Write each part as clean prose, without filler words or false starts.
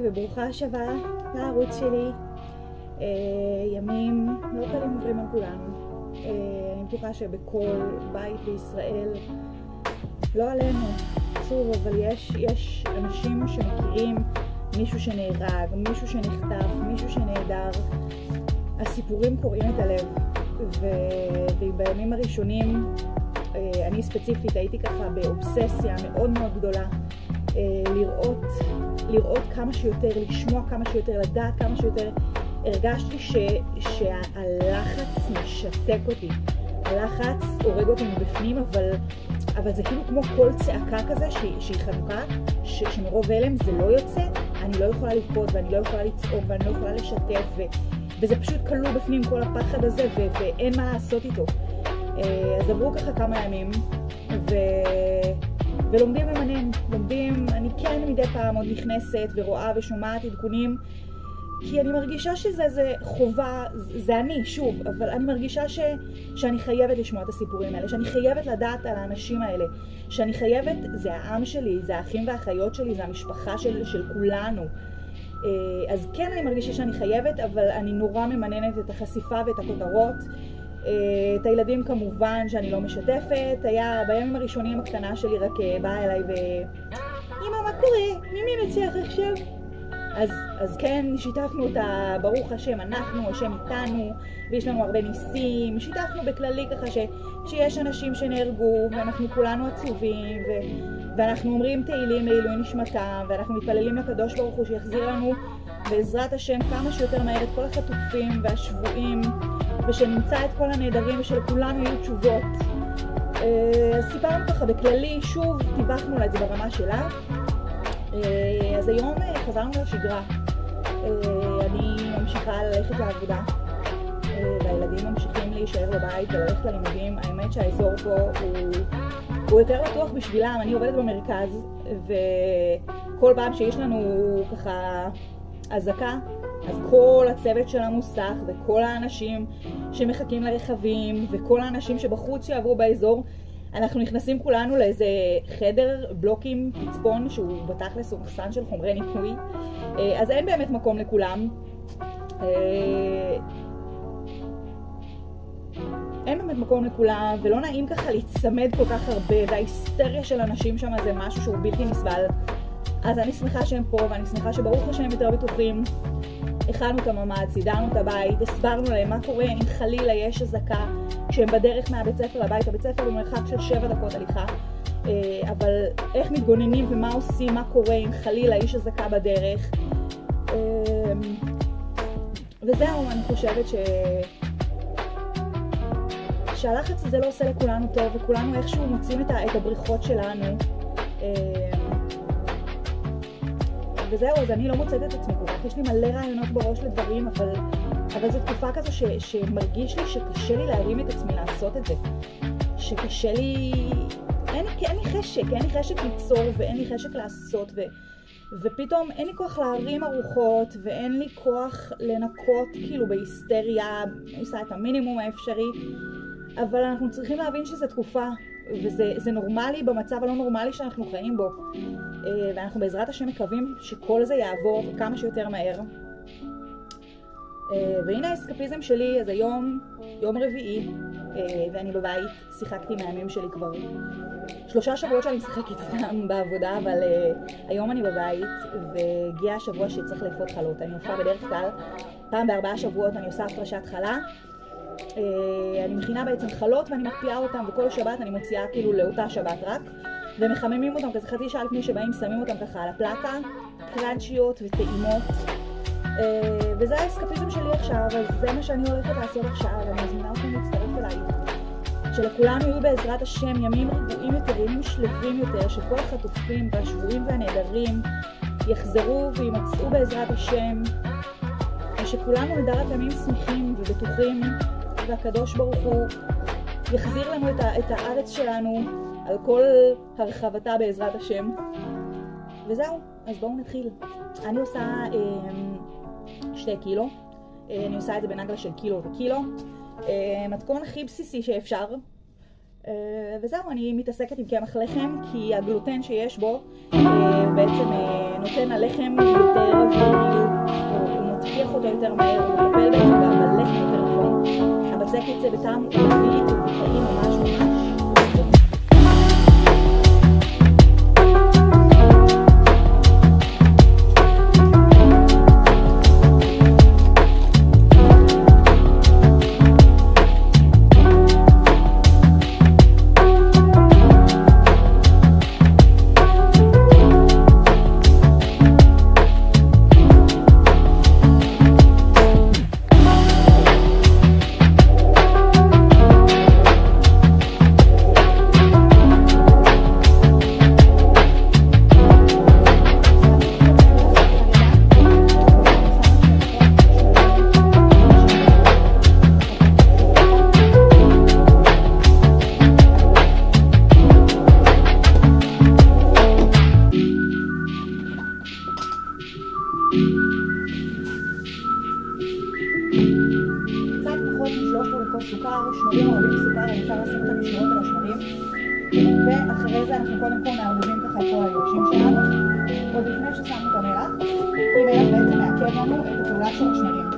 היי וברוכה השבה לערוץ שלי. ימים לא קלים עוברים על כולנו. אני בטוחה שבכל בית בישראל, לא עלינו, עצוב, אבל יש אנשים שמכירים מישהו שנהרג, מישהו שנחטף, מישהו שנהדר. הסיפורים קוראים את הלב, ובימים הראשונים אני ספציפית הייתי ככה באובססיה מאוד מאוד גדולה, לראות כמה שיותר, לשמוע כמה שיותר, לדעת כמה שיותר. הרגשתי שהלחץ משתק אותי, הלחץ הורג אותי מבפנים, אבל זה כאילו כמו כל צעקה כזה שהיא חנוכה, שמרוב הלם זה לא יוצא. אני לא יכולה לבכות ואני לא יכולה לצעוק ואני לא יכולה לשתף, וזה פשוט כלוא בפנים כל הפחד הזה, ואין מה לעשות איתו. אז עברו ככה כמה ימים ולומדים למנן, אני כן מדי פעם עוד נכנסת ורואה ושומעת עדכונים, כי אני מרגישה שזה חובה, זה אני שוב, אבל אני מרגישה שאני חייבת לשמוע את הסיפורים האלה, שאני חייבת לדעת על האנשים האלה, שאני חייבת, זה העם שלי, זה האחים והאחיות שלי, זה המשפחה של כולנו. אז כן אני מרגישה שאני חייבת, אבל אני נורא ממננת את החשיפה ואת הכותרות. את הילדים כמובן שאני לא משתפת. היה בימים הראשונים הקטנה שלי רק באה אליי אמא, מה קורה? מי נצח עכשיו? אז כן, שיתפנו אותה, ברוך השם, השם איתנו, ויש לנו הרבה ניסים. שיתפנו בכללי ככה שיש אנשים שנהרגו, ואנחנו כולנו עצובים, ואנחנו אומרים תהילים לעילוי נשמתם, ואנחנו מתפללים לקדוש ברוך הוא שיחזיר לנו בעזרת השם כמה שיותר מהר את כל החטופים והשבויים, ושנמצא את כל הנהדרים, ושלכולנו יהיו תשובות. אז סיפרנו ככה בכללי, שוב טיווחנו לה את זה ברמה שלה. אז היום חזרנו לשגרה. אני ממשיכה ללכת לעבודה, והילדים ממשיכים להישאר בבית וללכת ללימודים. האמת שהאזור פה הוא יותר בטוח בשבילם. אני עובדת במרכז, וכל פעם שיש לנו ככה אזעקה, אז כל הצוות של המוסך וכל האנשים שמחכים לרכבים וכל האנשים שבחוץ שעברו באזור, אנחנו נכנסים כולנו לאיזה חדר בלוקים פצפון שהוא בתכלס הוא מחסן של חומרי ניקוי, אז אין באמת מקום לכולם. אין באמת מקום לכולם, ולא נעים ככה להצמד כל כך הרבה, וההיסטריה של אנשים שם זה משהו שהוא בלתי נסבל. אז אני שמחה שהם פה, ואני שמחה שברוך השם יותר בטוחים. הכנו את הממ"ד, סידרנו את הבית, הסברנו להם מה קורה אם חלילה יש אזעקה כשהם בדרך מהבית ספר לבית. הבית ספר במרחק של 7 דקות הליכה, אבל איך מתגוננים ומה עושים, מה קורה אם חלילה יש אזעקה בדרך. וזהו, אני חושבת שהלחץ הזה לא עושה לכולנו טוב, וכולנו איכשהו מוצאים את הבריחות שלנו. וזהו, אז אני לא מוצאת את עצמי כל כך, יש לי מלא רעיונות בראש לדברים, אבל זו תקופה כזו שמרגיש לי שקשה לי להרים את עצמי לעשות את זה. שקשה לי, אין לי חשק ליצור, ואין לי חשק לעשות, ופתאום אין לי כוח להרים ארוחות, ואין לי כוח לנקות כאילו בהיסטריה. אני עושה את המינימום האפשרי, אבל אנחנו צריכים להבין שזו תקופה, וזה נורמלי במצב הלא נורמלי שאנחנו חיים בו. ואנחנו בעזרת השם מקווים שכל זה יעבור כמה שיותר מהר. והנה האסקפיזם שלי. אז היום יום רביעי, ואני בבית. שיחקתי מהימים שלי כבר 3 שבועות שאני משחקת איתם בעבודה, אבל היום אני בבית, והגיע השבוע שצריך לאפות חלות. אני עושה בדרך כלל פעם ב4 שבועות אני עושה הפרשת חלה. אני מכינה בעצם חלות ואני מקפיאה אותם, וכל שבת אני מוציאה כאילו לאותה שבת רק, ומחממים אותם כזה חצי שעה לפני שבאים, שמים אותם ככה על הפלטה, קרנצ'יות וטעימות. וזה האסקפיזם שלי עכשיו, אז זה מה שאני הולכת לעשות עכשיו. אני מזמינה אתכם להצטרף אליי, שלכולנו יהיו בעזרת השם ימים רגועים יותר, ימים שלווים יותר, שכל החטופים והשבויים והנהדרים יחזרו וימצאו בעזרת השם, ושכולנו נדע רק ימים שמחים ובטוחים, והקדוש ברוך הוא יחזיר לנו את הארץ שלנו על כל הרחבתה בעזרת השם. וזהו, אז בואו נתחיל. אני עושה 2 קילו, אני עושה את זה בנגלה של קילו וקילו, מתכון הכי בסיסי שאפשר. וזהו, אני מתעסקת עם קמח לחם, כי הגלוטן שיש בו בעצם נותן ללחם יותר אוויריות, הוא מטפיח אותו יותר מהר, הוא מטפל בעצם בלחם יותר נכון. הבצק יוצא בטעם עולבי ובטעים ממש ממש. סוכר, שמרים אוהבים סוכר, אפשר לשים אותם ישירות על השמרים, ואחרי זה אנחנו קודם כל מערבבים ככה את כל היורשים שלנו, עוד לפני ששמנו את המלח, כי מלח בעצם מעכב לנו את הפעולה של השמרים.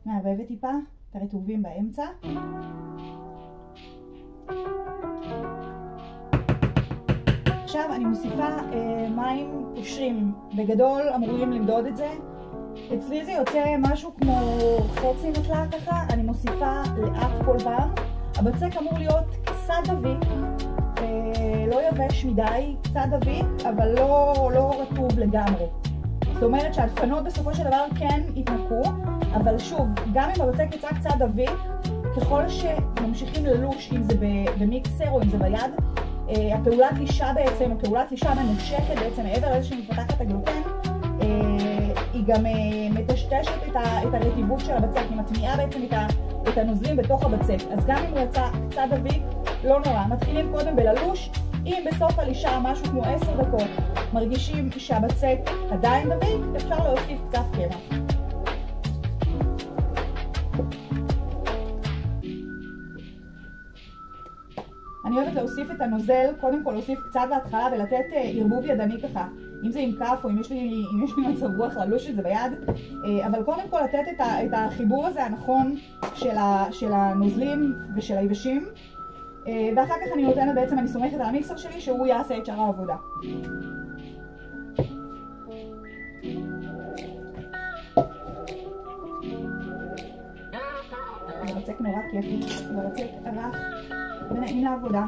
מערבבת טיפה את הרטובים באמצע. עכשיו אני מוסיפה מים פושרים, בגדול אמורים למדוד את זה. אצלי זה יוצא משהו כמו חצי מטלה ככה, אני מוסיפה לאט כל פעם. הבצק אמור להיות קצת דביק, לא יבש מדי, קצת דביק, אבל לא רטוב לגמרי. זאת אומרת שהדפנות בסופו של דבר כן יתנקו, אבל שוב, גם אם הבצק יצא קצת דביק, ככל שממשיכים ללוש, אם זה במיקסר או אם זה ביד, הפעולת לישה ממושכת בעצם מעבר לזה שהיא מפתחת את הגלוטן, היא גם מטשטשת את הרטיבות של הבצק, היא מטמיעה בעצם את הנוזלים בתוך הבצק. אז גם אם הוא יצא קצת דביק, לא נורא. מתחילים קודם בללוש, אם בסוף הלישה משהו כמו 10 דקות מרגישים שהבצק עדיין דביק, אפשר להוסיף קצת קמח. אני אוהבת להוסיף את הנוזל, קודם כל להוסיף קצת בהתחלה ולתת ערבוב ידני ככה, אם זה עם כף או אם יש לי מצב רוח ללוש את זה ביד, אבל קודם כל לתת את החיבור הזה הנכון של הנוזלים ושל היבשים, ואחר כך אני נותנת בעצם, אני סומכת על המיקסר שלי שהוא יעשה את שאר העבודה. זה בצק נורא כיפי, זה בצק רך ונעים לעבודה.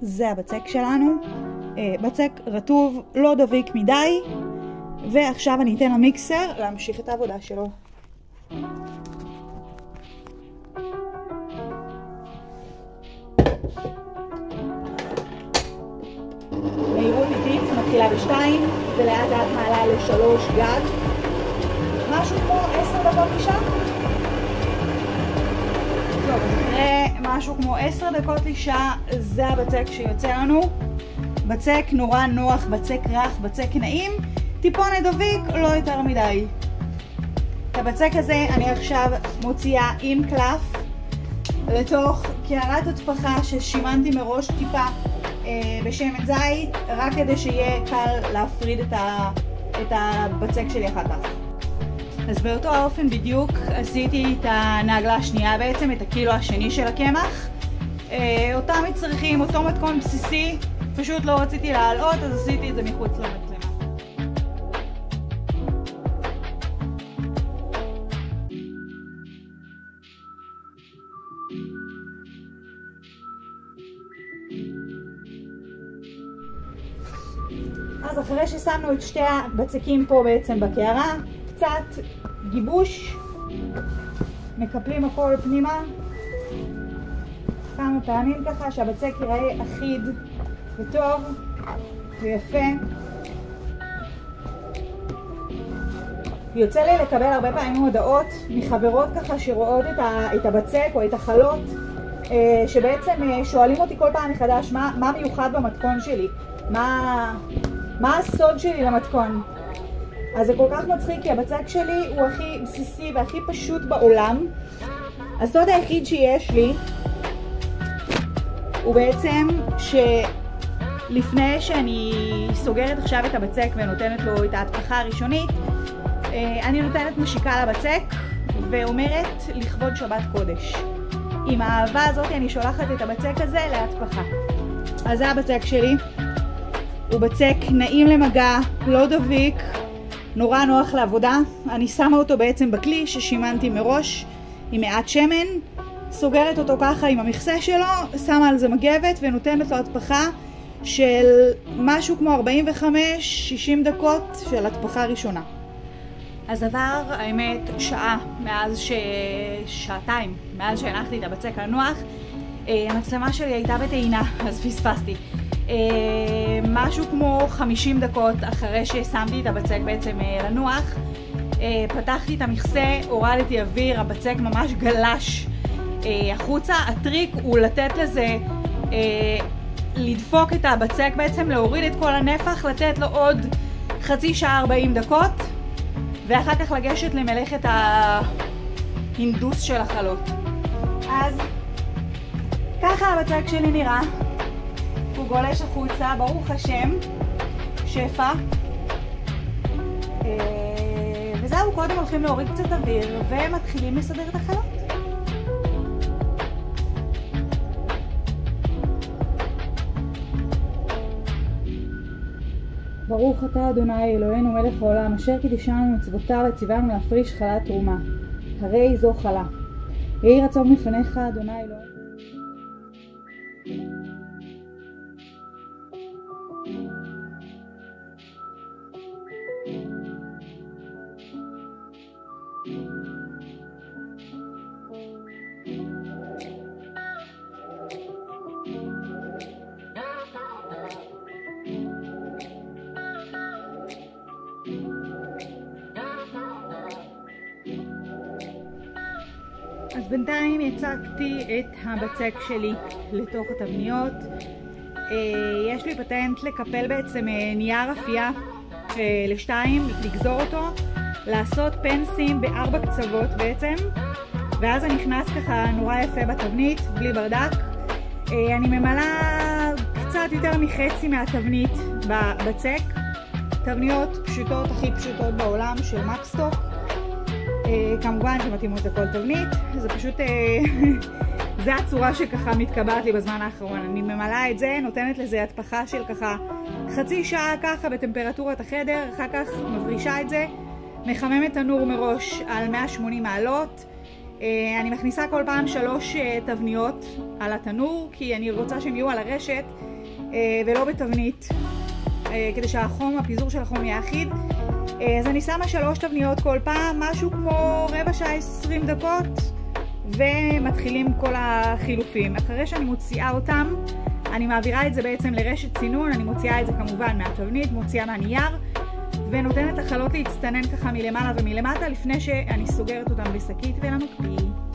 זה הבצק שלנו, בצק רטוב, לא דביק מדי, ועכשיו אני אתן למיקסר להמשיך את העבודה שלו. מהירות איטית מתחילה ב2, ולאט לאט מעלה ל3 גג. משהו כמו 10 דקות לישה. טוב, אז אחרי משהו כמו 10 דקות לישה, זה הבצק שיוצא לנו. בצק נורא נוח, בצק רך, בצק נעים, טיפונת דביק, לא יותר מדי. את הבצק הזה אני עכשיו מוציאה עם קלף לתוך קערת התפחה ששימנתי מראש טיפה בשמן זית, רק כדי שיהיה קל להפריד את הבצק שלי אחר כך. אז באותו האופן בדיוק עשיתי את הנעגלה השנייה, בעצם את הקילו השני של הקמח. אותם מצריכים, אותו מתכון בסיסי, פשוט לא רציתי להעלות, אז עשיתי את זה מחוץ למצלמה. אז אחרי ששמנו את שתי הבצקים פה בעצם בקערה, קצת גיבוש, מקפלים הכל פנימה כמה פעמים ככה שהבצק ייראה אחיד וטוב ויפה. יוצא לי לקבל הרבה פעמים הודעות מחברות ככה שרואות את הבצק או את החלות, שבעצם שואלים אותי כל פעם מחדש מה מיוחד במתכון שלי, מה הסוד שלי למתכון. אז זה כל כך מצחיק כי הבצק שלי הוא הכי בסיסי והכי פשוט בעולם. הסוד היחיד שיש לי הוא בעצם שלפני שאני סוגרת עכשיו את הבצק ונותנת לו את ההתפחה הראשונית, אני נותנת משיקה לבצק ואומרת לכבוד שבת קודש. עם האהבה הזאת אני שולחת את הבצק הזה להתפחה. אז זה הבצק שלי. הוא בצק נעים למגע, לא דביק, נורא נוח לעבודה. אני שמה אותו בעצם בכלי ששימנתי מראש עם מעט שמן, סוגרת אותו ככה עם המכסה שלו, שמה על זה מגבת ונותנת לו התפחה של משהו כמו 45-60 דקות של התפחה ראשונה. אז עבר האמת שעתיים מאז שהנחתי את הבצק לנוח. המצלמה שלי הייתה בטעינה אז פספסתי. משהו כמו 50 דקות אחרי ששמתי את הבצק בעצם לנוח, פתחתי את המכסה, הורדתי אוויר, הבצק ממש גלש החוצה. הטריק הוא לתת לזה, לדפוק את הבצק בעצם, להוריד את כל הנפח, לתת לו עוד חצי שעה 40 דקות ואחר כך לגשת למלאכת ההינדוס של החלות. אז ככה הבצק שלי נראה, הוא גולש החוצה, ברוך השם, שפע. וזהו, קודם הולכים להוריד קצת אוויר ומתחילים לסדר את החלות. ברוך אתה אדוני אלוהינו מלך העולם, אשר קידשנו מצוותיו וציוונו להפריש חלת תרומה, הרי זו חלה. יהי רצון מפניך אדוני אלוהינו. אז בינתיים הצקתי את הבצק שלי לתוך התבניות. יש לי פטנט לקפל בעצם נייר אפייה לשתיים, לגזור אותו, לעשות פנסים ב4 קצוות בעצם, ואז זה נכנס ככה נורא יפה בתבנית, בלי ברדק. אני ממלאה קצת יותר מחצי מהתבנית בבצק. תבניות פשוטות, הכי פשוטות בעולם של מקסטוק. כמובן שמתאימות לכל תבנית, זה פשוט, זה הצורה שככה מתקבעת לי בזמן האחרון. אני ממלאה את זה, נותנת לזה התפחה של ככה חצי שעה ככה בטמפרטורת החדר, אחר כך מברישה את זה, מחממת תנור מראש על 180 מעלות. אני מכניסה כל פעם 3 תבניות על התנור, כי אני רוצה שהם יהיו על הרשת ולא בתבנית, כדי שהחום, הפיזור של החום יהיה אחיד. אז אני שמה 3 תבניות כל פעם, משהו כמו רבע שעה 20 דקות, ומתחילים כל החילופים. אחרי שאני מוציאה אותם, אני מעבירה את זה בעצם לרשת צינון, אני מוציאה את זה כמובן מהתבנית, מוציאה מהנייר, ונותנת לחלות להצטנן ככה מלמעלה ומלמטה לפני שאני סוגרת אותם בשקית ולמקפיא.